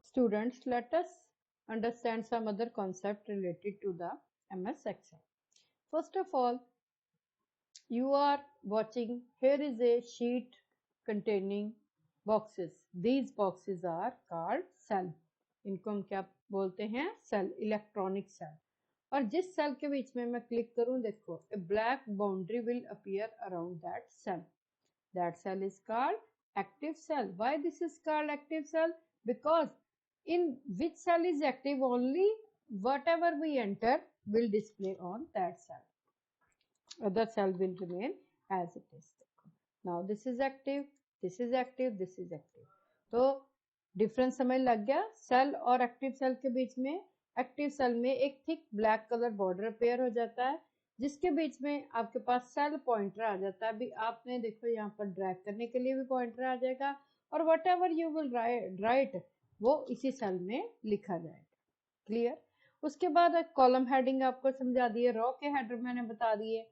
Students, let us understand some other concept related to the MS Excel. First of all, you are watching, here is a sheet containing boxes. These boxes are called cell. इनको हम क्या बोलते हैं? Cell, electronic cell. और जिस cell के बीच में मैं क्लिक करूं, देखो a black boundary will appear around that cell. That cell is called active cell. Why this is called active cell? Because in which cell is active, only whatever we enter will display on that cell. Other cell will remain as it is. Now this is active, this is active, this is active. तो difference समझ लग गया cell और active cell के बीच में. Active cell में एक thick black colour border appear हो जाता है, जिसके बीच में आपके पास सेल पॉइंटर आ जाता है. अभी आपने देखो यहाँ पर ड्रैग करने के लिए भी पॉइंटर आ जाएगा, और what ever you will write वो इसी सेल में लिखा जाएगा. क्लियर? उसके बाद कॉलम हेडिंग आपको समझा दिए, रो के हेडर मैंने बता दिए.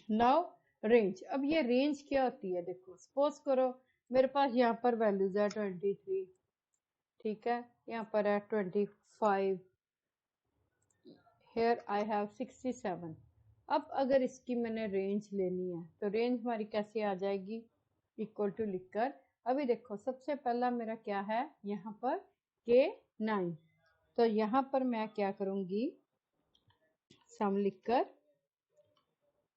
Now range. अब ये रेंज क्या होती है? देखो सपोज करो मेरे पास यहाँ पर वैल्यूज है 23, ठीक है, यहाँ पर है 25, हेयर आई हैव 67. अब अगर इसकी मैंने रेंज लेनी है तो रेंज हमारी कैसे आ जाएगी? इक्वल टू लिखकर. अभी देखो सबसे पहला मेरा क्या है यहाँ पर K9, तो यहाँ पर मैं क्या करूंगी, सम लिखकर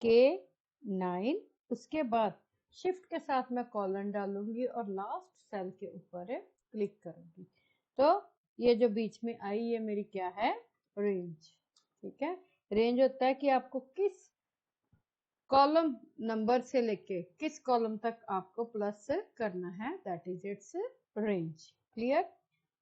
K9, उसके बाद शिफ्ट के साथ मैं कॉलन डालूंगी और लास्ट सेल के ऊपर क्लिक करूंगी. तो ये जो बीच में आई ये मेरी क्या है? रेंज. ठीक है, रेंज होता है कि आपको किस कॉलम नंबर से लेके किस कॉलम तक आपको प्लस करना है, that is it's range. Clear?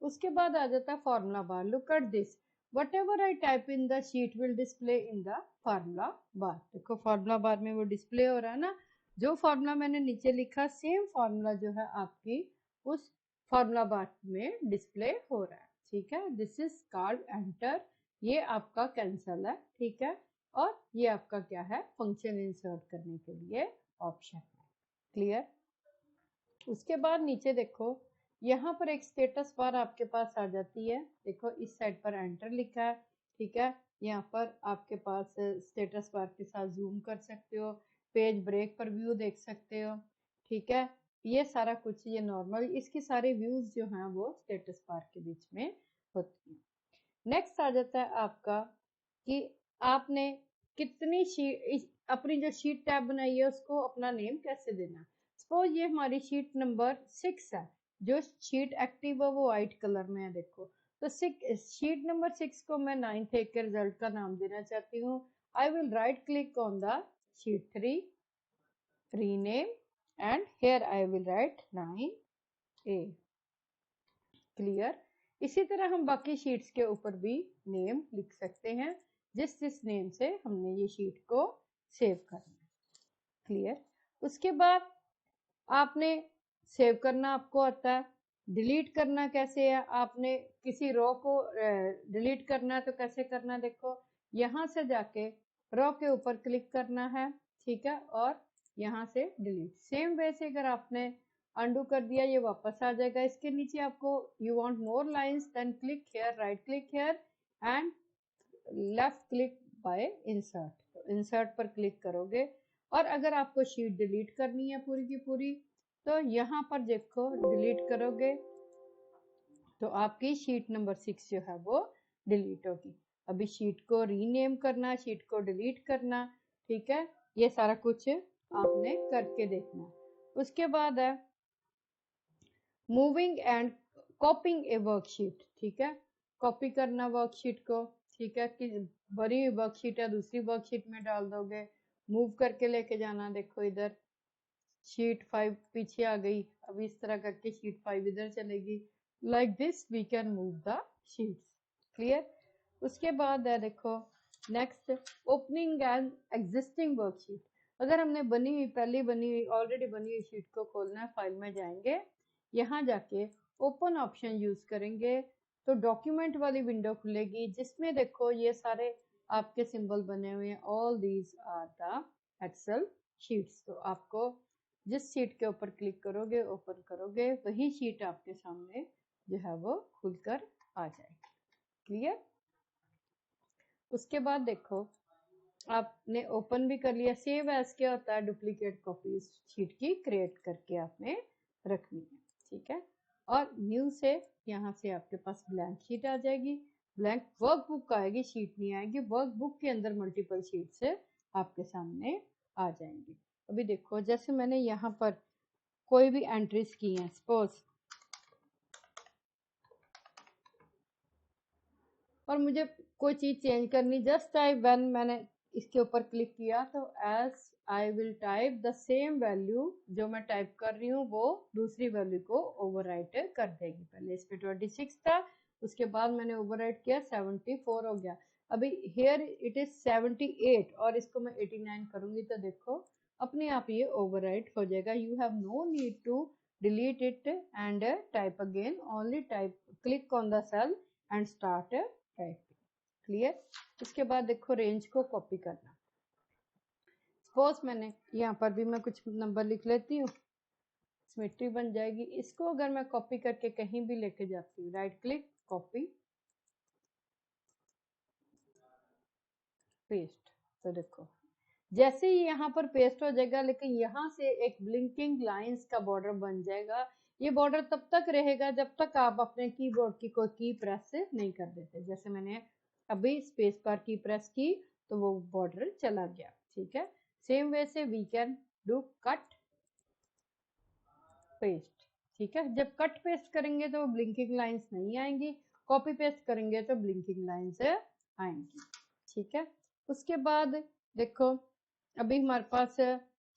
उसके बाद आ जाता है formula bar. Look at this, whatever I type in the sheet will display in the formula bar. देखो फॉर्मूला बार में वो डिस्प्ले हो रहा है ना, जो फॉर्मूला मैंने नीचे लिखा सेम फॉर्मूला जो है आपकी उस फॉर्मूला बार में डिस्प्ले हो रहा है. ठीक है, दिस इज कॉल्ड एंटर. ये आपका कैंसल है. ठीक है, और ये आपका क्या है? फंक्शन इंसर्ट करने के लिए ऑप्शन है. क्लियर? उसके बाद नीचे देखो यहाँ पर एक स्टेटस बार आपके पास आ जाती है. देखो इस साइड पर एंटर लिखा है. ठीक है, यहाँ पर आपके पास स्टेटस बार के साथ जूम कर सकते हो, पेज ब्रेक पर व्यू देख सकते हो. ठीक है, ये सारा कुछ ये नॉर्मल, इसकी सारी व्यूज जो हैं वो स्टेटस बार के बीच में होती है. नेक्स्ट आ जाता है आपका कि आपने कितनी शीट, अपनी जो शीट टैब बनाई है उसको अपना नेम कैसे देना. सपोज ये हमारी शीट नंबर 6 है, जो शीट एक्टिव है वो व्हाइट कलर में है. देखो तो शीट नंबर 6 को मैं 9th ए के रिजल्ट का नाम देना चाहती हूँ. I will write click on the sheet 3, rename, and here I will write 9A. Clear? इसी तरह हम बाकी शीट्स के ऊपर भी नेम लिख सकते हैं, जिस जिस नेम से हमने ये शीट को सेव करना है. क्लियर? उसके बाद आपने सेव करना आपको आता है. डिलीट करना कैसे है? आपने किसी रो को डिलीट करना है तो कैसे करना है? देखो यहाँ से जाके रो के ऊपर क्लिक करना है. ठीक है, और यहाँ से डिलीट. सेम वे से अगर आपने अनडू कर दिया ये वापस आ जाएगा. इसके नीचे आपको you want more lines, then click here, right click here and left click by insert. तो इंसर्ट पर क्लिक करोगे, और अगर आपको शीट डिलीट करनी है पूरी की पूरी तो यहाँ पर देखो डिलीट करोगे तो आपकी शीट नंबर 6 जो है वो डिलीट होगी. अभी शीट को रीनेम करना, शीट को डिलीट करना. ठीक है, ये सारा कुछ आपने करके देखना. उसके बाद है मूविंग एंड कॉपिंग ए वर्कशीट. ठीक है, कॉपी करना वर्कशीट को. ठीक है, कि बड़ी हुई वर्कशीट है दूसरी वर्कशीट में डाल दोगे, मूव करके लेके जाना. देखो इधर शीट 5 पीछे आ गई, अभी इस तरह करके शीट 5 इधर चलेगी. Like this we can move the sheets. Clear? उसके बाद है देखो next opening and existing worksheet. अगर हमने बनी हुई पहली बनी हुई ऑलरेडी बनी हुई शीट को खोलना है, फाइल में जाएंगे, यहाँ जाके ओपन ऑप्शन यूज करेंगे तो डॉक्यूमेंट वाली विंडो खुलेगी, जिसमें देखो ये सारे आपके सिंबल बने हुए हैं. All these are the Excel sheets. तो आपको जिस शीट के ऊपर क्लिक करोगे ओपन करोगे वही शीट आपके सामने जो है वो खुलकर आ जाएगी। क्लियर। उसके बाद देखो आपने ओपन भी कर लिया। सेव एज क्या होता है, डुप्लीकेट कॉपी शीट की क्रिएट करके आपने रखनी है, ठीक है। और न्यू से यहाँ से आपके पास ब्लैंक शीट आ जाएगी, ब्लैंक वर्कबुक आएगी, शीट नहीं आएगी। वर्कबुक के अंदर मल्टीपल शीट से आपके सामने आ जाएंगी। अभी देखो जैसे मैंने यहाँ पर कोई भी एंट्रीज की हैं, सपोज और मुझे कोई चीज चेंज करनी, जस्ट आई व्हेन मैंने इसके ऊपर क्लिक किया तो as I will type the same value, जो मैं टाइप कर रही हूँ वो दूसरी वैल्यू को ओवरराइट कर देगी। पहले इस पे 26 था, उसके बाद मैंने ओवरराइट किया 74 हो गया। अभी हेयर इट इज 78 और इसको मैं 89 करूंगी तो देखो अपने आप ये ओवरराइट हो जाएगा। You have no need to delete it and type again, only type click on the cell and start typing. Clear. इसके बाद देखो रेंज को कॉपी करना। सपोज मैंने यहाँ पर भी मैं कुछ नंबर लिख लेती हूँ, सिमेट्री बन जाएगी। इसको अगर मैं कॉपी करके कहीं भी लेके जाती हूँ, राइट क्लिक कॉपी पेस्ट, तो देखो जैसे ही यहाँ पर पेस्ट हो जाएगा, लेकिन यहाँ से एक ब्लिंकिंग लाइंस का बॉर्डर बन जाएगा। ये बॉर्डर तब तक रहेगा जब तक आप अपने कीबोर्ड की कोई की प्रेस नहीं कर देते। जैसे मैंने अभी स्पेस बार की प्रेस की तो वो बॉर्डर चला गया, ठीक है। सेम वे से we can do cut paste, ठीक है। जब कट पेस्ट करेंगे तो ब्लिंकिंग लाइंस नहीं आएंगी, कॉपी पेस्ट करेंगे तो ब्लिंकिंग लाइंस आएंगी, ठीक है। उसके बाद देखो अभी हमारे पास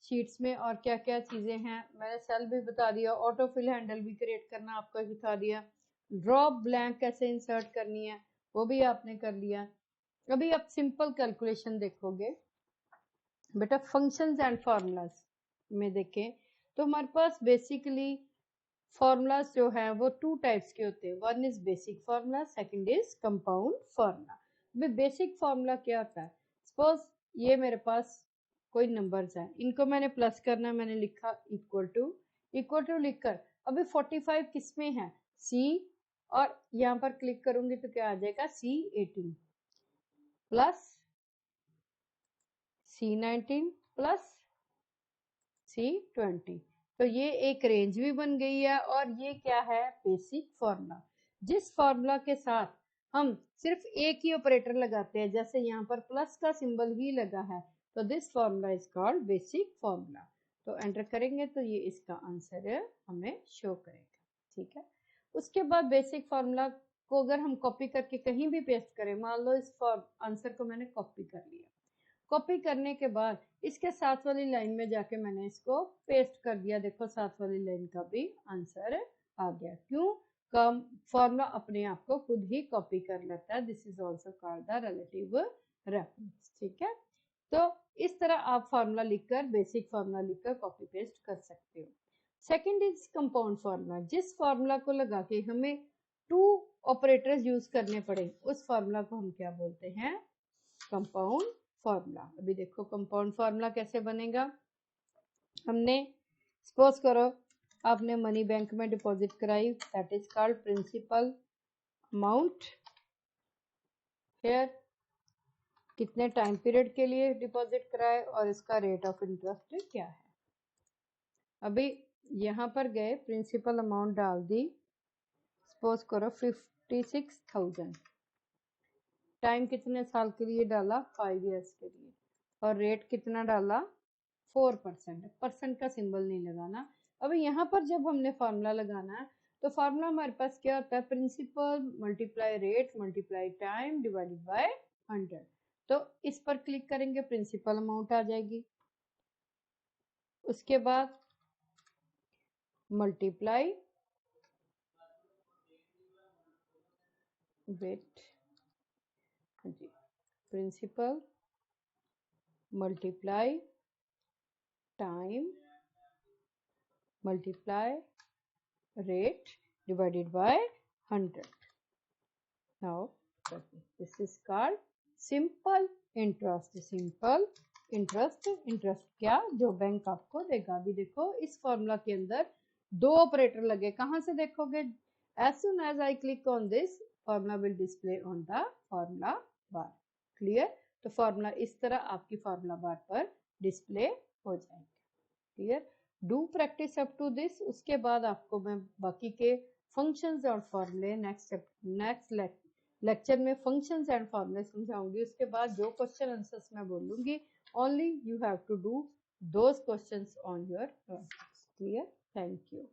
शीट्स में और क्या क्या चीजें हैं, मैंने सेल भी बता दिया, ऑटो फिल हैंडल भी क्रिएट करना आपको सिखा दिया, ड्रॉप ब्लैंक कैसे इंसर्ट करनी है वो भी आपने कर लिया। अभी आप सिंपल कैलकुलेशन देखोगे बेटा, फंक्शंस एंड फार्मूलाज में देखें तो हमारे पास बेसिकली फॉर्मूलाज जो है वो टू टाइप्स के होते हैं। One is basic formula, second is compound formula. Basic formula क्या होता है, सपोज ये मेरे पास कोई नंबर्स हैं, इनको मैंने प्लस करना, मैंने लिखा इक्वल टू लिखकर अभी 45 किस में है, सी, और यहाँ पर क्लिक करूंगी तो क्या आ जाएगा, C18 plus C19 plus C20। तो ये एक रेंज भी बन गई है और ये क्या है, बेसिक फार्मूला। जिस फार्मूला के साथ हम सिर्फ एक ही ऑपरेटर लगाते हैं, जैसे यहाँ पर प्लस का सिंबल ही लगा है, तो this formula is called basic formula. तो एंटर करेंगे तो ये इसका आंसर हमें शो करेगा, ठीक है। उसके बाद बेसिक फार्मूला को अगर हम कॉपी करके कहीं भी पेस्ट करें, मान लो इस आंसर को मैंने कॉपी कर लिया, कॉपी करने के बाद इसके साथ वाली लाइन में जाके मैंने इसको पेस्ट कर दिया, देखो साथ वाली लाइन का भी आंसर आ गया। क्यों, कम फॉर्मूला अपने आप को खुद ही कॉपी कर लेता है। This is also called the relative reference, ठीक है। तो इस तरह आप फार्मूला लिखकर, बेसिक फार्मूला लिखकर कॉपी पेस्ट कर सकते हो। Second is compound formula. जिस फार्मूला को लगा के हमें टू ऑपरेटर्स यूज करने पड़े, उस फार्मूला को हम क्या बोलते हैं, कंपाउंड फार्मूला। अभी देखो कंपाउंड फार्मूला कैसे बनेगा। हमने सपोज करो आपने मनी बैंक में डिपॉजिट कराई, that is called principal amount. फिर कितने टाइम पीरियड के लिए डिपॉजिट कराए और इसका रेट ऑफ इंटरेस्ट क्या है। अभी यहाँ पर गए, प्रिंसिपल अमाउंट डाल दी, सपोज करो 56,000, टाइम कितने साल के लिए डाला, 5 इयर्स के लिए, और रेट कितना डाला, 4%। परसेंट का सिंबल नहीं लगाना। अभी यहाँ पर जब हमने फार्मूला लगाना है तो फार्मूला हमारे पास क्या होता है, principal multiply rate multiply time divided by 100। तो इस पर क्लिक करेंगे, प्रिंसिपल अमाउंट आ जाएगी। उसके बाद multiply with principal multiply time multiply rate divided by 100. Now this is called simple interest. Simple interest, interest क्या, जो बैंक आपको देगा। अभी देखो इस फॉर्मूला के अंदर दो ऑपरेटर लगे, कहाँ से देखोगे, As soon as I click on this, formula will display on the formula bar. Clear? तो फॉर्मूला इस तरह आपकी फॉर्मूला बार पर डिस्प्ले हो जाएंगे. Clear? Do practice up to this. उसके बाद आपको मैं बाकी के फंक्शंस और फॉर्मूले नेक्स्ट लेक्चर में फंक्शंस एंड फॉर्मूले समझाऊंगी. उसके बाद जो क्वेश्चन आंसर्स मैं बोलूंगी, only you have to do those questions on your notebooks. Clear? Thank you.